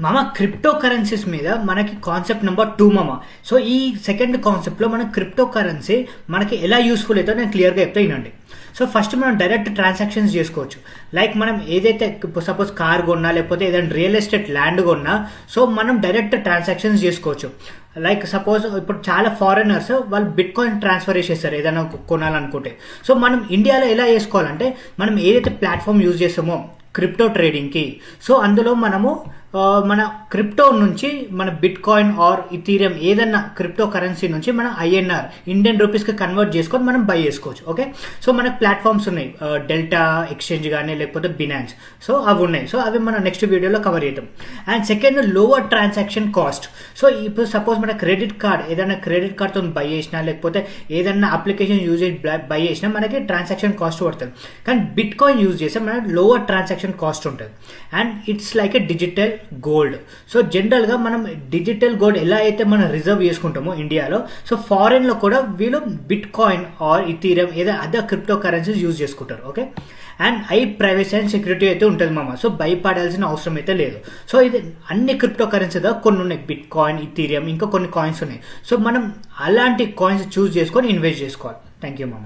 మామ crypto currencies మీద మనకి కాన్సెప్ట్ నెంబర్ 2 మామ. సో ఈ సెకండ్ కాన్సెప్ట్లో మన క్రిప్టో కరెన్సీ మనకి ఎలా యూస్ఫుల్ అవుతుందో నేను క్లియర్గా చెప్తా వినండి. సో ఫస్ట్ మనం డైరెక్ట్ ట్రాన్సాక్షన్స్ చేసుకోవచ్చు. లైక్ మనం ఏదైతే సపోజ్ కార్ కొన్నా లేకపోతే ఏదైనా రియల్ ఎస్టేట్ ల్యాండ్ కొన్నా సో మనం డైరెక్ట్ ట్రాన్సాక్షన్స్ చేసుకోవచ్చు. లైక్ సపోజ్ ఇప్పుడు చాలా ఫారినర్స్ వాళ్ళు బిట్ కాయిన్ ట్రాన్స్ఫర్ చేసేస్తారు ఏదైనా కొనాలనుకుంటే. సో మనం ఇండియాలో ఎలా చేసుకోవాలంటే మనం ఏదైతే ప్లాట్ఫామ్ యూజ్ చేస్తామో క్రిప్టో ట్రేడింగ్కి, సో అందులో మనము మన క్రిప్టో నుంచి మన బిట్ కాయిన్ ఆర్ ఇథీరియం ఏదన్నా క్రిప్టో కరెన్సీ నుంచి మన ఐఎన్ఆర్ ఇండియన్ రూపీస్కి కన్వర్ట్ చేసుకొని మనం బై చేసుకోవచ్చు. ఓకే, సో మనకు ప్లాట్ఫామ్స్ ఉన్నాయి, డెల్టా ఎక్స్చేంజ్ కానీ లేకపోతే బినాన్స్, సో అవి ఉన్నాయి. సో అవి మనం నెక్స్ట్ వీడియోలో కవర్ చేద్దాం. And second, lower transaction cost. So ఇప్పుడు సపోజ్ మన క్రెడిట్ కార్డ్ ఏదైనా క్రెడిట్ కార్డ్తో బై చేసినా లేకపోతే ఏదైనా అప్లికేషన్ యూజ్ చేసి బై చేసినా మనకి ట్రాన్సాక్షన్ కాస్ట్ పడుతుంది. కానీ బిట్ కాయిన్ యూజ్ చేస్తే మనకి లోవర్ ట్రాన్సాక్షన్ కాస్ట్ ఉంటుంది. And it's like a digital gold. So జనరల్గా మనం డిజిటల్ గోల్డ్ ఎలా అయితే మనం రిజర్వ్ చేసుకుంటామో ఇండియాలో, సో ఫారెన్లో కూడా వీళ్ళు బిట్ కాయిన్ ఆర్ ఇథీరియం ఏదో అదర్ క్రిప్టో కరెన్సీస్ యూజ్ చేసుకుంటారు. Okay, and privacy and security అయితే ఉంటుంది మామ. సో భయపడాల్సిన అవసరం అయితే లేదు. సో ఇది అన్ని క్రిప్టో కరెన్సీగా కొన్ని ఉన్నాయి, బిట్ కాయిన్, ఇథీరియం, ఇంకా కొన్ని కాయిన్స్ ఉన్నాయి. సో మనం అలాంటి కాయిన్స్ చూస్ చేసుకొని ఇన్వెస్ట్ చేసుకోవాలి. థ్యాంక్ యూ మామ.